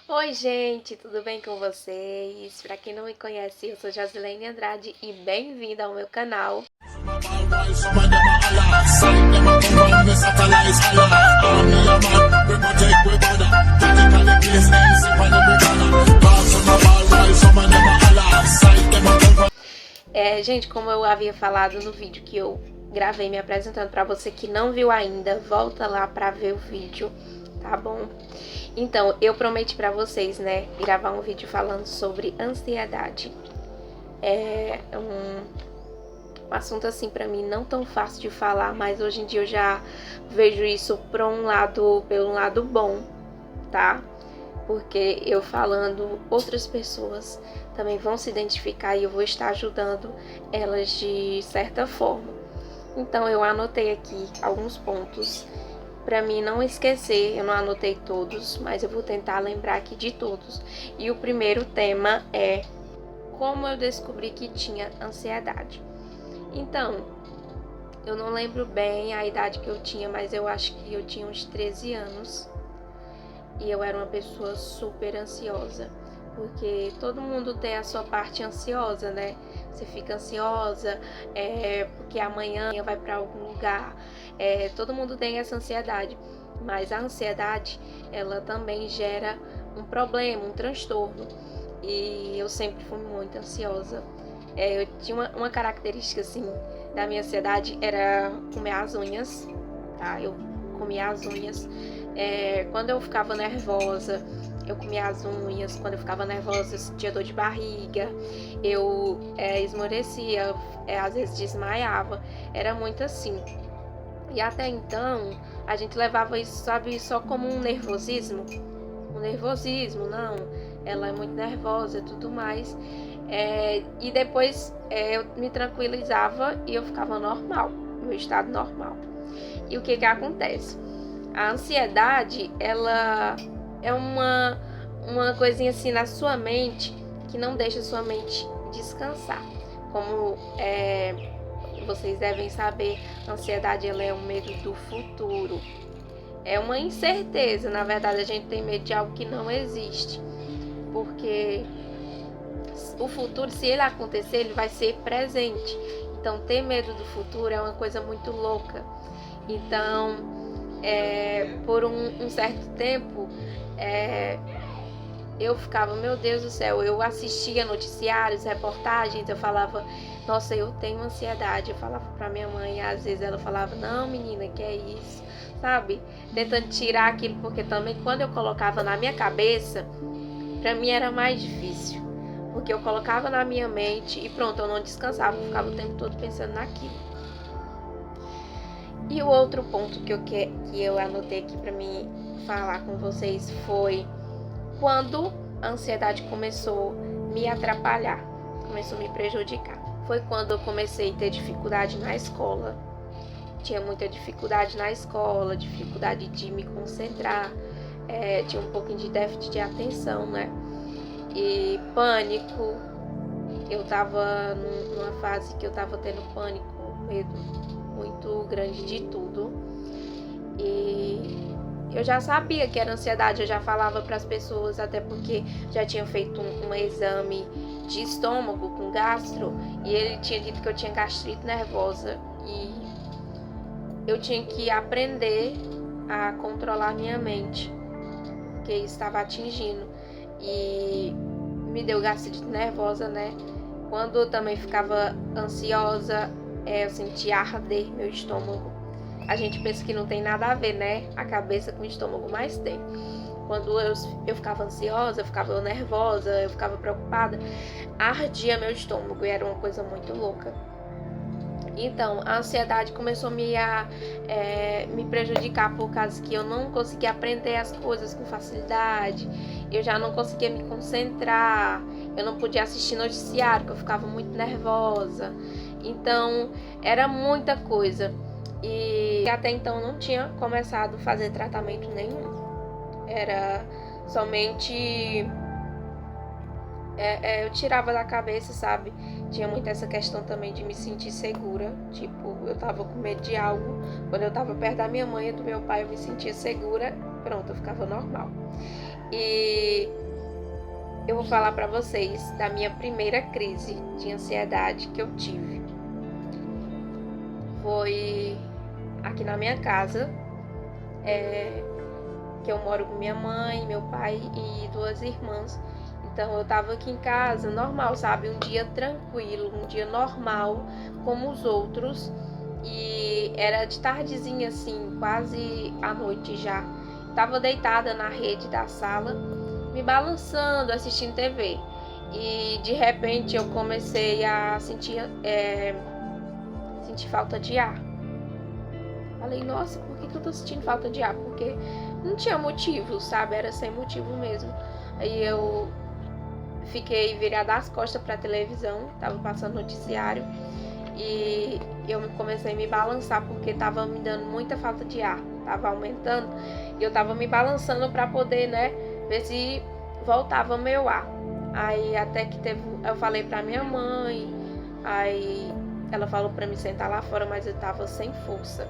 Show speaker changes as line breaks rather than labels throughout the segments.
Oi, gente, tudo bem com vocês? Pra quem não me conhece, eu sou Josilene Andrade e bem-vinda ao meu canal. Gente, como eu havia falado no vídeo que eu gravei me apresentando, pra você que não viu ainda, volta lá pra ver o vídeo, tá bom? Então, eu prometi pra vocês, né, gravar um vídeo falando sobre ansiedade. É um assunto assim pra mim não tão fácil de falar, mas hoje em dia eu já vejo isso pelo lado bom, tá? Porque eu falando, outras pessoas também vão se identificar e eu vou estar ajudando elas de certa forma. Então eu anotei aqui alguns pontos para mim não esquecer. Eu não anotei todos, mas eu vou tentar lembrar aqui de todos. E o primeiro tema é como eu descobri que tinha ansiedade. Então, eu não lembro bem a idade que eu tinha, mas eu acho que eu tinha uns 13 anos. E eu era uma pessoa super ansiosa, porque todo mundo tem a sua parte ansiosa, né? Você fica ansiosa porque amanhã vai para algum lugar. Todo mundo tem essa ansiedade, mas a ansiedade, ela também gera um problema, um transtorno. E eu sempre fui muito ansiosa. Eu tinha uma característica, assim, da minha ansiedade, era comer as unhas, tá? Eu comia as unhas. Quando eu ficava nervosa, eu comia as unhas. Quando eu ficava nervosa, eu sentia dor de barriga, eu esmorecia, às vezes desmaiava. Era muito assim. E até então, a gente levava isso, sabe, só como um nervosismo. Um nervosismo, não, ela é muito nervosa e tudo mais. E depois eu me tranquilizava e eu ficava normal, meu estado normal. E o que acontece? A ansiedade, ela é uma coisinha assim na sua mente que não deixa sua mente descansar. Como vocês devem saber, a ansiedade, ela é um medo do futuro. É uma incerteza, na verdade a gente tem medo de algo que não existe. Porque o futuro, se ele acontecer, ele vai ser presente. Então ter medo do futuro é uma coisa muito louca. Então, por um certo tempo, eu ficava, meu Deus do céu, eu assistia noticiários, reportagens, eu falava, nossa, eu tenho ansiedade. Eu falava pra minha mãe, às vezes ela falava, não menina, que é isso, sabe? Tentando tirar aquilo, porque também quando eu colocava na minha cabeça, pra mim era mais difícil. Porque eu colocava na minha mente e pronto, eu não descansava, eu ficava o tempo todo pensando naquilo. E o outro ponto que eu anotei aqui pra mim falar com vocês foi quando a ansiedade começou a me atrapalhar, começou a me prejudicar. Foi quando eu comecei a ter dificuldade na escola. Tinha muita dificuldade na escola, dificuldade de me concentrar, tinha um pouquinho de déficit de atenção, né? E pânico. Eu tava numa fase que eu tava tendo pânico, medo muito grande de tudo. E eu já sabia que era ansiedade, eu já falava para as pessoas, até porque já tinha feito um exame de estômago com gastro e ele tinha dito que eu tinha gastrite nervosa e eu tinha que aprender a controlar minha mente, porque isso estava atingindo e me deu gastrite nervosa, né? Quando eu também ficava ansiosa, eu sentia arder meu estômago. A gente pensa que não tem nada a ver, né? A cabeça com o estômago, mas tem. Quando eu ficava ansiosa, eu ficava nervosa, eu ficava preocupada, ardia meu estômago e era uma coisa muito louca. Então, a ansiedade começou a me prejudicar por causa que eu não conseguia aprender as coisas com facilidade, eu já não conseguia me concentrar, eu não podia assistir noticiário, porque eu ficava muito nervosa. Então, era muita coisa. E até então não tinha começado a fazer tratamento nenhum. Era somente... eu tirava da cabeça, sabe? Tinha muito essa questão também de me sentir segura. Tipo, eu tava com medo de algo. Quando eu tava perto da minha mãe e do meu pai, eu me sentia segura. Pronto, eu ficava normal. E eu vou falar pra vocês da minha primeira crise de ansiedade que eu tive. Foi aqui na minha casa, que eu moro com minha mãe, meu pai e 2 irmãs. Então eu tava aqui em casa, normal, sabe? Um dia tranquilo, um dia normal, como os outros. E era de tardezinha, assim, quase à noite já. Tava deitada na rede da sala, me balançando, assistindo TV. E de repente eu comecei a sentir falta de ar. Falei, nossa, por que eu tô sentindo falta de ar? Porque não tinha motivo, sabe? Era sem motivo mesmo. Aí eu fiquei virada as costas pra televisão, tava passando noticiário. E eu comecei a me balançar porque tava me dando muita falta de ar, tava aumentando. E eu tava me balançando pra poder, né, ver se voltava meu ar. Aí até que eu falei pra minha mãe, aí ela falou pra me sentar lá fora, mas eu tava sem força.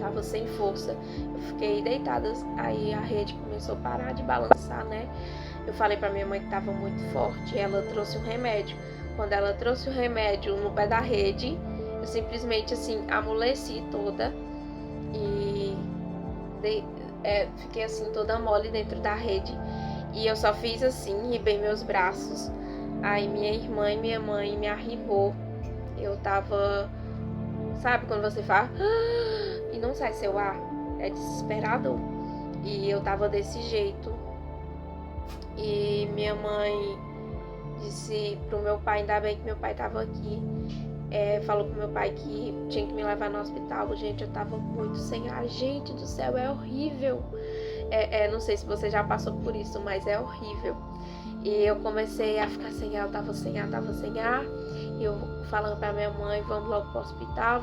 Eu fiquei deitada, aí a rede começou a parar de balançar, né? Eu falei pra minha mãe que tava muito forte, ela trouxe um remédio. Quando ela trouxe o remédio no pé da rede, eu simplesmente assim amoleci toda e fiquei assim toda mole dentro da rede. E eu só fiz assim, ribei meus braços. Aí minha irmã e minha mãe me arribou. Eu tava, sabe quando você faz e não sai seu ar? É desesperador. E eu tava desse jeito. E minha mãe disse pro meu pai, ainda bem que meu pai tava aqui, falou pro meu pai que tinha que me levar no hospital. Gente, eu tava muito sem ar. Gente do céu, é horrível. Não sei se você já passou por isso, mas é horrível. E eu comecei a ficar sem ar, eu tava sem ar. E eu falando pra minha mãe, vamos logo pro hospital.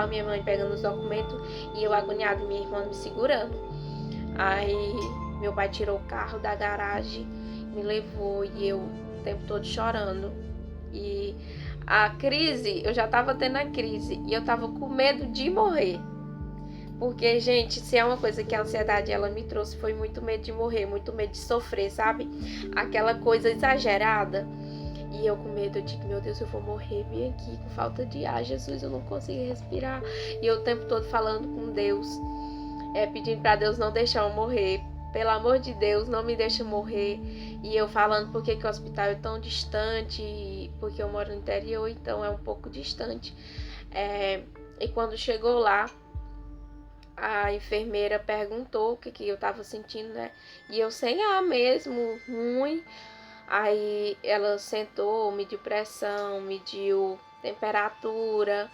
Minha mãe pegando os documentos e eu agoniada, minha irmã me segurando. Aí meu pai tirou o carro da garagem, me levou e eu o tempo todo chorando. E a crise, eu já tava tendo a crise e eu tava com medo de morrer. Porque, gente, se é uma coisa que a ansiedade ela me trouxe, foi muito medo de morrer, muito medo de sofrer, sabe? Aquela coisa exagerada. E eu com medo de que, meu Deus, eu vou morrer bem aqui, com falta de ar, Jesus, eu não consigo respirar. E eu o tempo todo falando com Deus, pedindo pra Deus não deixar eu morrer. Pelo amor de Deus, não me deixa morrer. E eu falando porque que o hospital é tão distante, porque eu moro no interior, então é um pouco distante. E quando chegou lá, a enfermeira perguntou o que eu tava sentindo, né? E eu sem ar mesmo, ruim. Aí ela sentou, mediu pressão, mediu temperatura,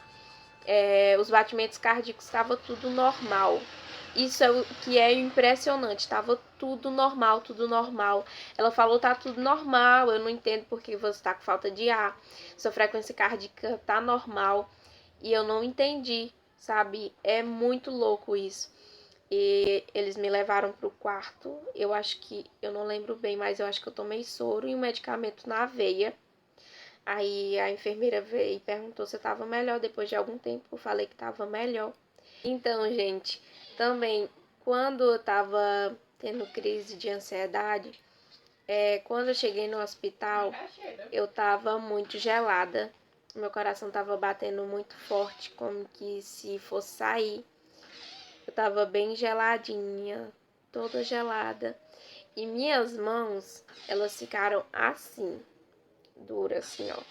os batimentos cardíacos estavam tudo normal. Isso é o que é impressionante, estava tudo normal, tudo normal. Ela falou, tá tudo normal, eu não entendo porque você tá com falta de ar, sua frequência cardíaca tá normal. E eu não entendi, sabe? É muito louco isso. E eles me levaram pro quarto, eu acho que, eu não lembro bem, mas eu acho que eu tomei soro e um medicamento na veia. Aí a enfermeira veio e perguntou se eu tava melhor. Depois de algum tempo eu falei que tava melhor. Então, gente, também quando eu tava tendo crise de ansiedade, quando eu cheguei no hospital, eu tava muito gelada. Meu coração tava batendo muito forte, como que se fosse sair. Eu tava bem geladinha, toda gelada. E minhas mãos, elas ficaram assim, duras assim, ó.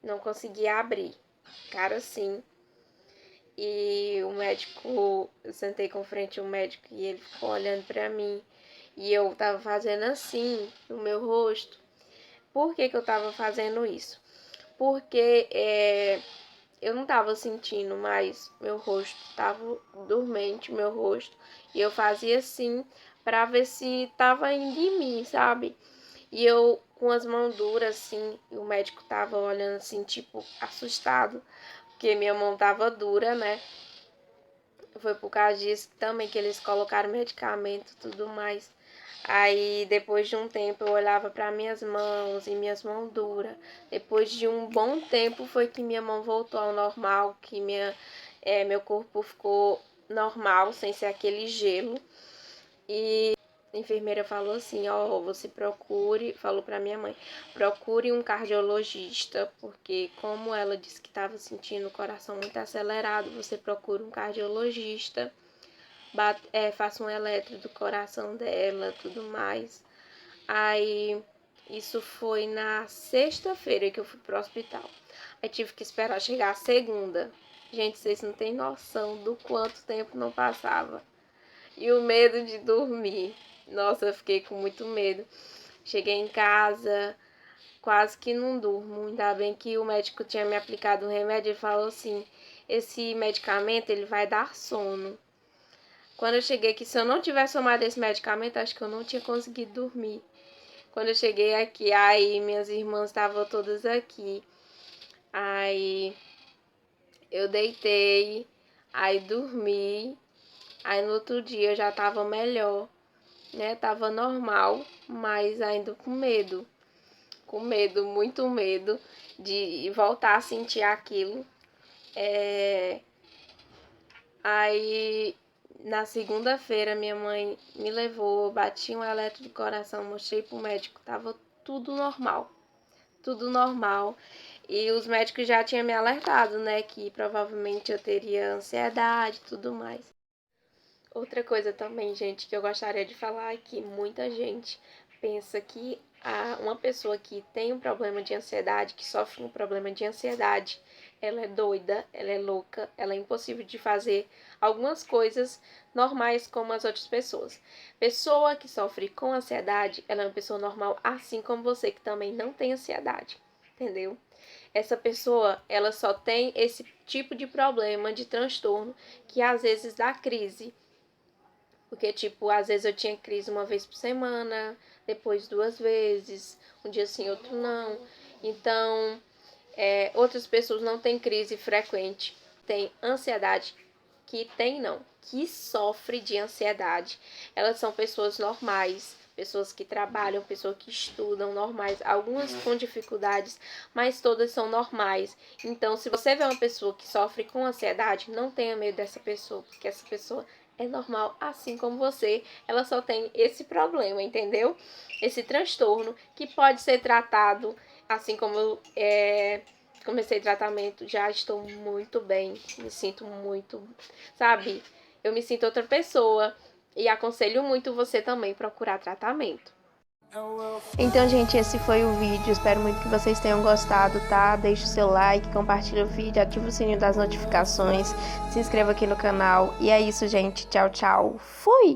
Não conseguia abrir, ficaram assim. E o médico, eu sentei com frente ao médico e ele ficou olhando pra mim. E eu tava fazendo assim no meu rosto. Por que eu tava fazendo isso? Porque eu não tava sentindo mais meu rosto, tava dormente meu rosto. E eu fazia assim pra ver se tava indo em mim, sabe? E eu com as mãos duras assim, e o médico tava olhando assim, tipo, assustado, porque minha mão tava dura, né? Foi por causa disso também que eles colocaram medicamento e tudo mais. Aí, depois de um tempo, eu olhava para minhas mãos e minhas mãos duras. Depois de um bom tempo, foi que minha mão voltou ao normal, que meu corpo ficou normal, sem ser aquele gelo. E A enfermeira falou assim, ó, você falou pra minha mãe, procure um cardiologista, porque como ela disse que estava sentindo o coração muito acelerado, você procura um cardiologista, faça um eletro do coração dela, tudo mais. Aí, isso foi na sexta-feira que eu fui pro hospital. Aí tive que esperar chegar a segunda. Gente, vocês não têm noção do quanto tempo não passava. E o medo de dormir. Nossa, eu fiquei com muito medo. Cheguei em casa, quase que não durmo. Ainda bem que o médico tinha me aplicado um remédio. Ele falou assim, esse medicamento ele vai dar sono. Quando eu cheguei aqui, se eu não tivesse tomado esse medicamento, acho que eu não tinha conseguido dormir. Quando eu cheguei aqui, aí minhas irmãs estavam todas aqui. Aí eu deitei, aí dormi. Aí no outro dia eu já tava melhor, né? Tava normal, mas ainda com medo. Com medo, muito medo de voltar a sentir aquilo. Aí na segunda-feira minha mãe me levou, bati um eletro do coração, mostrei pro médico, tava tudo normal. Tudo normal. E os médicos já tinham me alertado, né, que provavelmente eu teria ansiedade e tudo mais. Outra coisa também, gente, que eu gostaria de falar é que muita gente pensa que uma pessoa que tem um problema de ansiedade, que sofre um problema de ansiedade, ela é doida, ela é louca, ela é impossível de fazer algumas coisas normais como as outras pessoas. Pessoa que sofre com ansiedade, ela é uma pessoa normal, assim como você que também não tem ansiedade, entendeu? Essa pessoa, ela só tem esse tipo de problema, de transtorno, que às vezes dá crise. Porque, tipo, às vezes eu tinha crise uma vez por semana, depois 2 vezes, um dia sim, outro não. Então, outras pessoas não têm crise frequente, tem ansiedade, que sofre de ansiedade. Elas são pessoas normais, pessoas que trabalham, pessoas que estudam, normais, algumas com dificuldades, mas todas são normais. Então, se você vê uma pessoa que sofre com ansiedade, não tenha medo dessa pessoa, porque essa pessoa é normal, assim como você, ela só tem esse problema, entendeu? Esse transtorno que pode ser tratado, assim como eu comecei tratamento, já estou muito bem, me sinto muito, sabe? Eu me sinto outra pessoa e aconselho muito você também procurar tratamento. Então, gente, esse foi o vídeo. Espero muito que vocês tenham gostado, tá? Deixe o seu like, compartilhe o vídeo, ative o sininho das notificações, se inscreva aqui no canal. E é isso, gente. Tchau, tchau. Fui!